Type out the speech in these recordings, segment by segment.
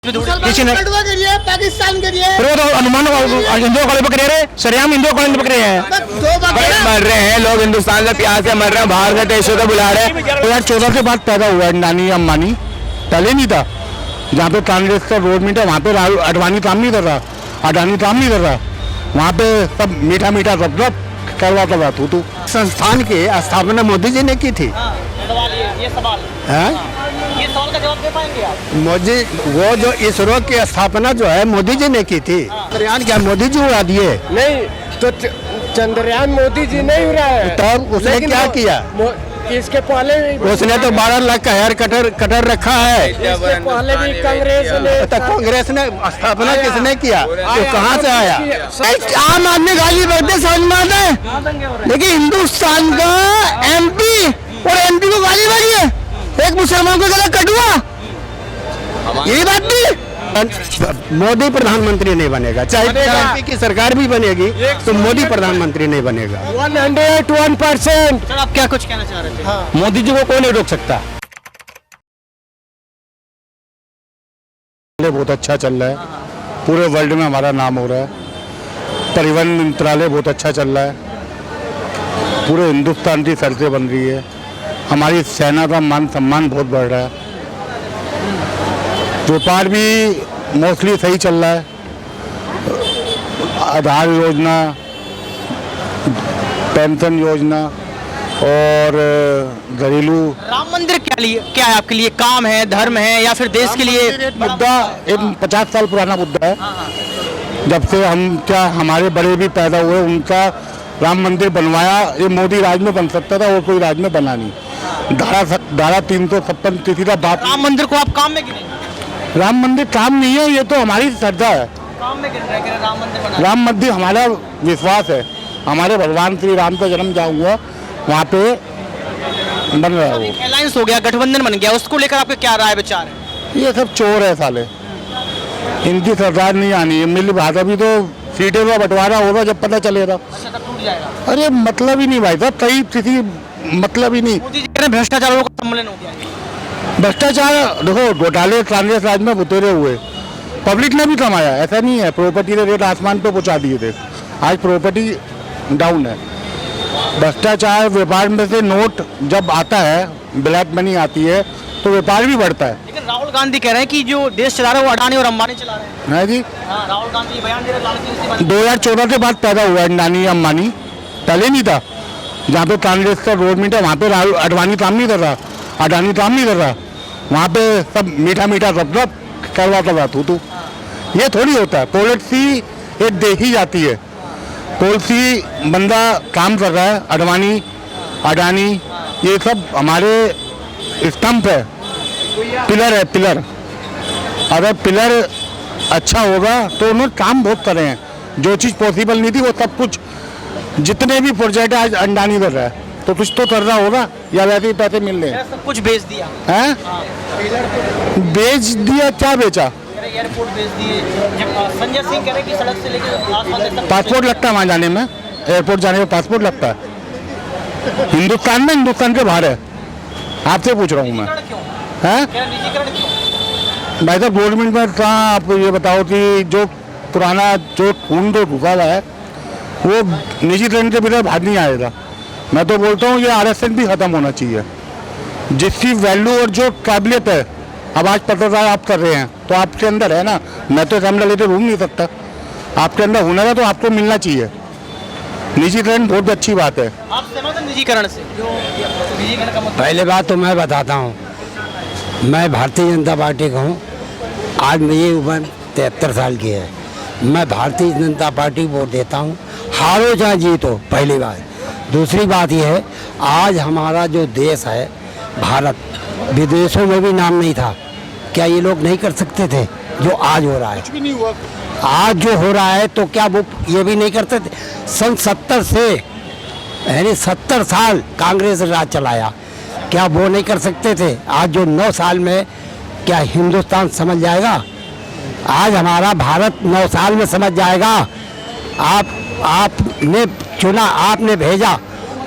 किसी ने पाकिस्तान के लिए फिर वो तो अनुमान हिंदुओं कॉलेज पकड़े रहे सरेआम हिंदुओं कॉलेज पकड़े हैं। मर रहे हैं लोग, हिंदुस्तान से प्यार से मर रहे हैं, बाहर के देशों से बुला रहे हैं। 2014 के बाद पैदा हुआ है अंडानी अंबानी, पहले नहीं था। जहाँ पे कांग्रेस का रोड मीट है वहाँ पे अडवाणी काम नहीं कर रहा, अडानी काम नहीं कर रहा, वहाँ पे सब मीठा मीठा सब करवाता था तू। संस्थान की स्थापना मोदी जी ने की थी। ये सवाल ये सवाल का जवाब दे पाएंगे आप? मोदी वो जो इसरो की स्थापना जो है मोदी जी ने की थी। चंद्रयान क्या मोदी जी उड़ा दिए? नहीं तो चंद्रयान मोदी जी नहीं उड़ा है। तो उसने क्या किया? इसके पहले उसने तो 12 लाख का हेयर कटर रखा है। इसके पहले भी कांग्रेस ने कांग्रेस ने स्थापना किसने किया? तो कहाँ से आया? आम आदमी गाली बकते समझ में आता है, लेकिन हिंदुस्तान का एमपी और एमपी को गाली बकी है, एक मुसलमान को गला कटुआ, यही बात थी। मोदी प्रधानमंत्री नहीं बनेगा, चाहे एमपी की सरकार भी बनेगी तो मोदी प्रधानमंत्री नहीं बनेगा। 101%। सर आप क्या कुछ कहना चाह रहे थे? मोदी जी को कोई नहीं रोक सकता। बहुत अच्छा चल रहा है, पूरे वर्ल्ड में हमारा नाम हो रहा है। परिवहन मंत्रालय बहुत अच्छा चल रहा है, पूरे हिंदुस्तान की सड़कें बन रही है, हमारी सेना का मान सम्मान बहुत बढ़ रहा है, व्यापार भी मोस्टली सही चल रहा है। आधार योजना, पेंशन योजना और घरेलू राम मंदिर क्या है आपके लिए? काम है, धर्म है या फिर देश के लिए? मुद्दा एक 50 साल पुराना मुद्दा है। जब से हमारे बड़े भी पैदा हुए उनका राम मंदिर बनवाया। ये मोदी राज में बन सकता था और कोई राज में बना नहीं। धारा 356 किसी का बात। राम मंदिर को आप काम में गिनेंगे? राम मंदिर काम नहीं है, ये तो हमारी श्रद्धा है। काम में गिन रहे हैं राम मंदिर बना? राम मंदिर हमारा विश्वास है, हमारे भगवान श्री राम का जन्म जहाँ हुआ वहाँ पे बन रहा है वो। अलायंस हो गया, गठबंधन बन गया, उसको लेकर आपके क्या राय विचार है? ये सब चोर है साले, इनकी सरकार नहीं आनी है। मिली बात अभी तो सीटें का बंटवारा होगा जब पता चलेगा। अच्छा तब टूट जाएगा। अरे मतलब ही नहीं भाई साहब, सही किसी मतलब ही नहीं। मोदी जी कह रहे हैं भ्रष्टाचारियों का सम्मेलन हो गया। भ्रष्टाचार देखो, घोटाले कांग्रेस राज में बुतेरे हुए, पब्लिक ने भी कमाया, ऐसा नहीं है। प्रॉपर्टी के रेट आसमान पे पहुंचा दिए थे, आज प्रॉपर्टी डाउन है। भ्रष्टाचार, व्यापार में से नोट जब आता है, ब्लैक मनी आती है तो व्यापार भी बढ़ता है। लेकिन राहुल गांधी कह रहे हैं कि जो देश चला रहे हैं वो अडानी और अंबानी चला रहे हैं। है जी, हाँ, राहुल गांधी बयान दे रहे हैं। 2014 के बाद पैदा हुआ अंडानी अंबानी, पहले नहीं था। जहाँ पे कांग्रेस का रोड मीट है वहाँ पे अडवाणी काम नहीं कर रहा, अडानी काम नहीं कर रहा, वहाँ पे सब मीठा मीठा सब करवाता था तू। ये थोड़ी होता है, पॉलिसी एक देखी जाती है। पॉलिसी बंदा काम कर रहा है, अडवाणी अडानी ये सब हमारे स्तंभ है, पिलर है, पिलर। अगर पिलर अच्छा होगा तो उन्होंने काम बहुत करे हैं। जो चीज़ पॉसिबल नहीं थी वो सब कुछ, जितने भी प्रोजेक्ट आज अंडानी कर रहा है तो कुछ तो कर रहा होगा या वैसे ही पैसे मिल रहे हैं। सब कुछ बेच दिया हैं? बेच दिया? क्या बेचा? एयरपोर्ट बेच दिए। संजय सिंह कह रहे कि सड़क से लेकर आसमान तक पासपोर्ट लगता है वहाँ जाने में, एयरपोर्ट जाने में पासपोर्ट लगता है। हिंदुस्तान में, हिंदुस्तान के बाहर है। आपसे पूछ रहा हूँ मैं, हैं? निजीकरण क्यों? भाई साहब गवर्नमेंट में कहाँ, आप ये बताओ कि जो पुराना जो खून जो घुसा हुआ है वो निजीकरण के बिना बाहर नहीं आएगा। मैं तो बोलता हूँ ये आरक्षण भी खत्म होना चाहिए। जिसकी वैल्यू और जो काबिलियत है, अब आज पत्रकार आप कर रहे हैं तो आपके अंदर है ना, मैं तो कैमरा लेते घूम नहीं सकता, आपके अंदर हुनर है तो आपको मिलना चाहिए। निजीकरण बहुत अच्छी बात है। आप सहमत हैं निजीकरण से? जो निजीकरण का मतलब पहले बात तो मैं बताता हूँ, मैं भारतीय जनता पार्टी का हूँ। आज मेरी उम्र 73 साल की है। मैं भारतीय जनता पार्टी को वोट देता हूँ, हारो चाहे जीतो, पहली बात। दूसरी बात यह है, आज हमारा जो देश है भारत, विदेशों में भी नाम नहीं था। क्या ये लोग नहीं कर सकते थे जो आज हो रहा है? कुछ भी नहीं हुआ। आज जो हो रहा है तो क्या वो ये भी नहीं करते थे? सन 70 से यानी 70 साल कांग्रेस राज चलाया, क्या वो नहीं कर सकते थे? आज जो 9 साल में क्या हिंदुस्तान समझ जाएगा? आज हमारा भारत 9 साल में समझ जाएगा। आपने चुना, आपने भेजा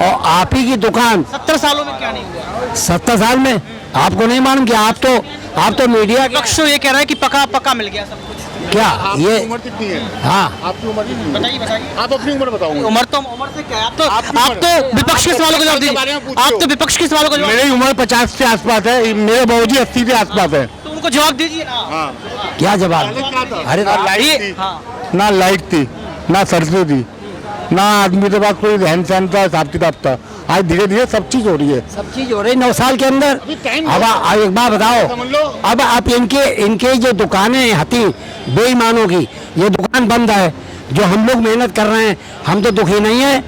और आप ही की दुकान। 70 सालों में क्या नहीं हुआ? 70 साल में आपको नहीं मालूम कि आप तो मीडिया के विपक्ष तो ये कह रहा है कि पका पका मिल गया सब कुछ। क्या ये उम्र कितनी है? हाँ आपकी उम्र कितनी है? बताइए बताइए। आप अपनी उम्र बताओगे। उम्र से क्या है? आपकी आप उम्र। तो विपक्ष के सवालों का जवाब आपके बारे में दीजिए। पूछो। आप तो विपक्ष के सवालों का जवाब मेरी उम्र 50 के आसपास है, मेरे बाबूजी 80 के आसपास है। तो उनको जवाब दीजिए ना। हाँ। क्या जवाब? अरे ना लाइट ये- थी, हाँ। ना लाइट थी, ना सड़कें थी, ना आदमी के पास कोई रहन सहन था, हिसाब किताब था। आज धीरे धीरे सब चीज हो रही है। सब चीज हो रही 9 साल के अंदर। टाइम अब एक बात बताओ, समझ लो। अब आप इनके जो दुकानें हती बेईमानों की, ये दुकान बंद है। जो हम लोग मेहनत कर रहे हैं, हम तो दुखी नहीं है,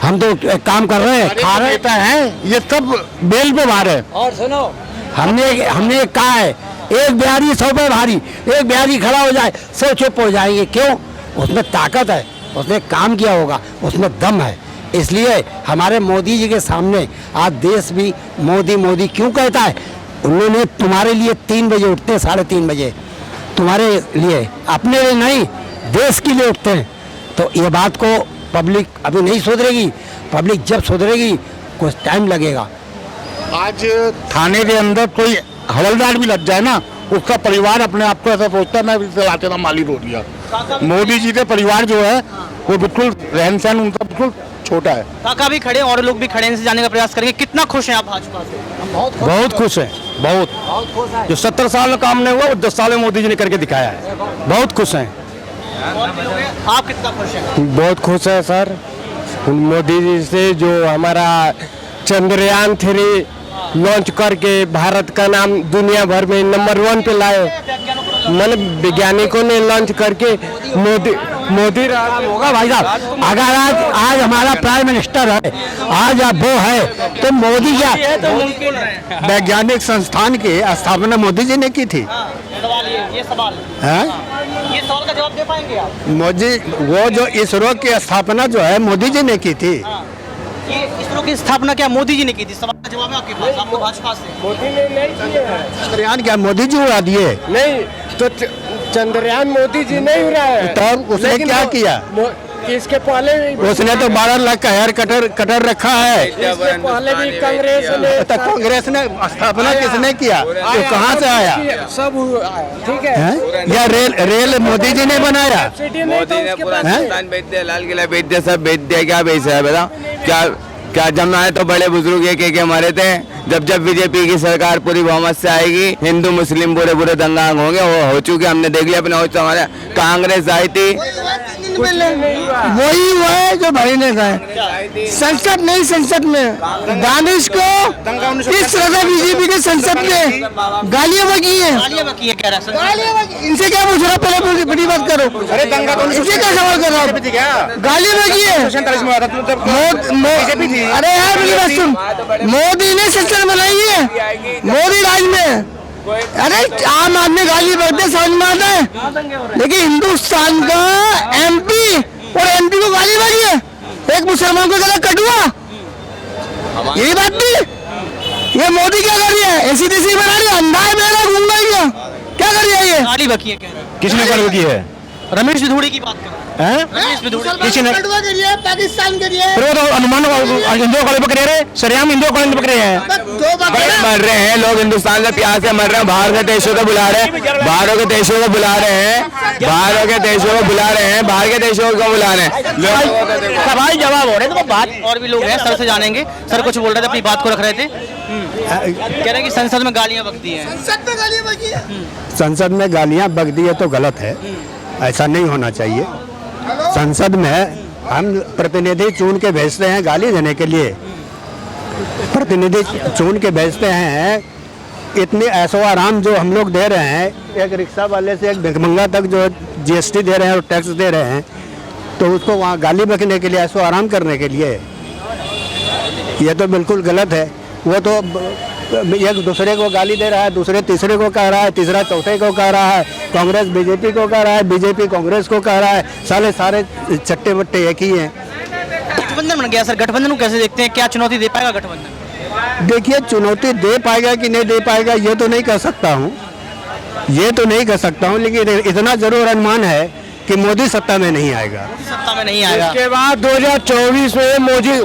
हम तो काम कर रहे हैं, खा रहे नेता है, ये सब बेल पे बाहर है। और सुनो, हमने कहा है एक बिहारी 100 पे भारी, एक बिहारी खड़ा हो जाए 100 चुप हो जाएंगे। क्यों? उसमें ताकत है, उसने काम किया होगा, उसमें दम है। इसलिए हमारे मोदी जी के सामने आज देश भी मोदी मोदी क्यों कहता है? उन्होंने तुम्हारे लिए 3 बजे उठते हैं, 3:30 बजे, तुम्हारे लिए, अपने लिए नहीं, देश के लिए उठते हैं। तो ये बात को पब्लिक अभी नहीं सुधरेगी। पब्लिक जब सुधरेगी कुछ टाइम लगेगा। आज थाने के अंदर कोई हवलदार भी लग जाए ना, उसका परिवार अपने आप को ऐसा सोचता है मैं भी चलाते ना माली रो दिया। मोदी जी के परिवार जो है वो बिल्कुल रहन सहन उनका बिल्कुल छोटा है। काका भी खड़े और लोग भी खड़े इनसे जाने का प्रयास करेंगे। कितना खुश हैं आप भाजपा से? बहुत खुश है, बहुत। जो 70 साल में काम नहीं हुआ वो 10 साल में मोदी जी ने करके दिखाया है। बहुत खुश हैं। और भी लोग हैं। आप कितना खुश हैं? बहुत खुश है सर, मोदी जी से जो हमारा चंद्रयान 3 लॉन्च करके भारत का नाम दुनिया भर में नंबर 1 पे लाए। मन वैज्ञानिकों ने लॉन्च करके मोदी होगा भाई साहब। अगर आज हमारा प्राइम मिनिस्टर है, आज अब वो है, तो मोदी क्या? वैज्ञानिक संस्थान की स्थापना मोदी जी ने की थी। ये सवाल हैं? ये सवाल का जवाब दे पाएंगे आप? मोदी वो जो इसरो की स्थापना जो है मोदी जी ने की थी। ये इसरो की स्थापना क्या मोदी जी ने की थी? सवाल का जवाब है आपके पास, आपको भाजपा से। मोदी ने नहीं किया। चंद्रयान क्या मोदी जी उड़ा दिए? नहीं तो चंद्रयान मोदी जी नहीं उड़ा है। तब उसने क्या किया? इसके पहले उसने तो 12 लाख का हेयर कटर रखा है। इसके पहले भी कांग्रेस ने तो कांग्रेस ने स्थापना किसने किया? तो कहाँ से आया? सब ठीक है, हैं? या रेल मोदी जी ने बनाया? मोदी ने पूरा हैं? हिंदुस्तान बेच दिया, लाल किला बेच दिया, सब बेच दिया। क्या बेचा है बताओ? क्या जब आए तो बड़े बुजुर्ग एक एक मरे थे। जब बीजेपी की सरकार पूरी बहुमत से आएगी, हिंदू मुस्लिम पूरे दंगांग होंगे। वो हो चुके, हमने देख लिया अपने। हमारे कांग्रेस आई थी, वही हुआ है जो भाई ने कहा। संसद नहीं, संसद में दानिश को इस तरह बीजेपी के संसद में गालियां बकी है। गालियां बकी है कह रहा है। इनसे क्या पूछ रहा? पहले बड़ी बात करो। अरे दंगा तो इनसे क्या सवाल कर रहा हूँ? गालियां बकी है। अरे यार मेरी बात सुन, मोदी ने संसद बनाई है, मोदी राज में। अरे आम आदमी गाली बकते समझ में आता है, लेकिन हिंदुस्तान का एमपी और एमपी को गाली बकी है, एक मुसलमान को गला कटुआ, यही बात थी। ये मोदी क्या कर रही है? ऐसी तैसी बना रही है, अंधा है, मेरा घूमना ही है। क्या कर रही है ये? गाली बकी है कह रहा है। किसने कर की है? रमेश भिधोड़ी की बात कर रहा हैं? है। रमेश भिधोड़ी किसने? पाकिस्तान के लिए फिर वो तो अनुमान हिंदू कॉलेज पकड़े रहे, सरेआम हिंदू कॉलेज पकड़े हैं। मर रहे हैं लोग, हिंदुस्तान से प्यास से मर रहे हैं। बाहर के देशों को बुला रहे हैं, बाहरों के देशों को बुला रहे हैं, बाहरों के देशों को बुला रहे हैं, बाहर के देशों को बुला रहे हैं। सवाल जवाब हो रहे थे। तो बात और भी लोग हैं, सर से जानेंगे। सर कुछ बोल रहे थे, अपनी बात को रख रहे थे। कह रहे हैं कि संसद में गालियां बकती हैं। संसद में गालियां बक दी है तो गलत है, ऐसा नहीं होना चाहिए। संसद में हम प्रतिनिधि चुन के भेजते हैं गाली देने के लिए, प्रतिनिधि चुन के भेजते हैं। इतनी ऐशो आराम जो हम लोग दे रहे हैं, एक रिक्शा वाले से एक भिखमंगा तक जो जीएसटी दे रहे हैं और टैक्स दे रहे हैं, तो उसको वहाँ गाली बकने के लिए, ऐशो आराम करने के लिए, ये तो बिल्कुल गलत है। वो तो एक दूसरे को गाली दे रहा है, दूसरे तीसरे को कह रहा है, तीसरा चौथे को कह रहा है, कांग्रेस बीजेपी को कह रहा है, बीजेपी कांग्रेस को कह रहा है। सारे चट्टे बट्टे एक ही हैं। गठबंधन बन गया सर, गठबंधन को कैसे देखते हैं? क्या चुनौती दे पाएगा गठबंधन? देखिए, चुनौती दे पाएगा कि नहीं दे पाएगा ये तो नहीं कह सकता हूँ, लेकिन इतना जरूर अनुमान है कि मोदी सत्ता में नहीं आएगा। सत्ता में नहीं आएगा। इसके बाद 2024 में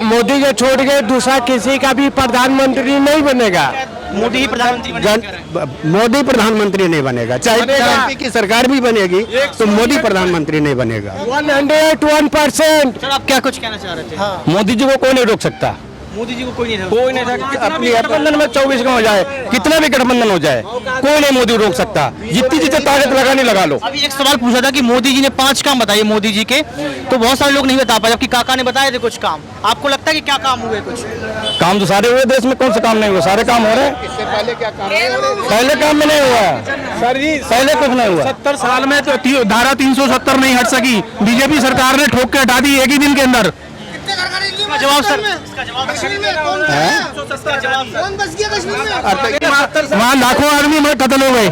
मोदी के छोड़ के दूसरा किसी का भी प्रधानमंत्री नहीं बनेगा। मोदी ही प्रधानमंत्री बनेगा कह रहे हैं। मोदी प्रधानमंत्री नहीं बनेगा, चाहे बीजेपी की सरकार भी बनेगी तो मोदी प्रधानमंत्री नहीं बनेगा। 101%। सर आप क्या कुछ कहना चाह रहे थे? मोदी जी को कोई नहीं रोक सकता, मोदी जी को कोई नहीं कोई नहीं सकता। अपनी गठबंधन में 24 का हो जाए, कितना भी गठबंधन हो जाए, कोई नहीं मोदी रोक सकता। जितनी जितनी ताकत लगानी लगा लो। अभी एक सवाल पूछा था कि मोदी जी ने 5 काम बताए मोदी जी के, तो बहुत सारे लोग नहीं बता पाए, जबकि काका ने बताए थे कुछ काम। आपको लगता है कि क्या काम हुए कुछ? काम तो सारे हुए, देश में कौन सा काम नहीं हुआ, सारे काम हो रहे हैं। इससे पहले क्या काम पहले काम में नहीं हुआ सर जी, पहले कुछ नहीं हुआ। 70 साल में तो धारा 370 नहीं हट सकी, बीजेपी सरकार ने ठोक के हटा दी एक ही दिन के अंदर। इसका जवाब सर, इसका जवाब कश्मीर में कौन बच गया कश्मीर में? वहाँ लाखों आदमी कत्ल हो गए।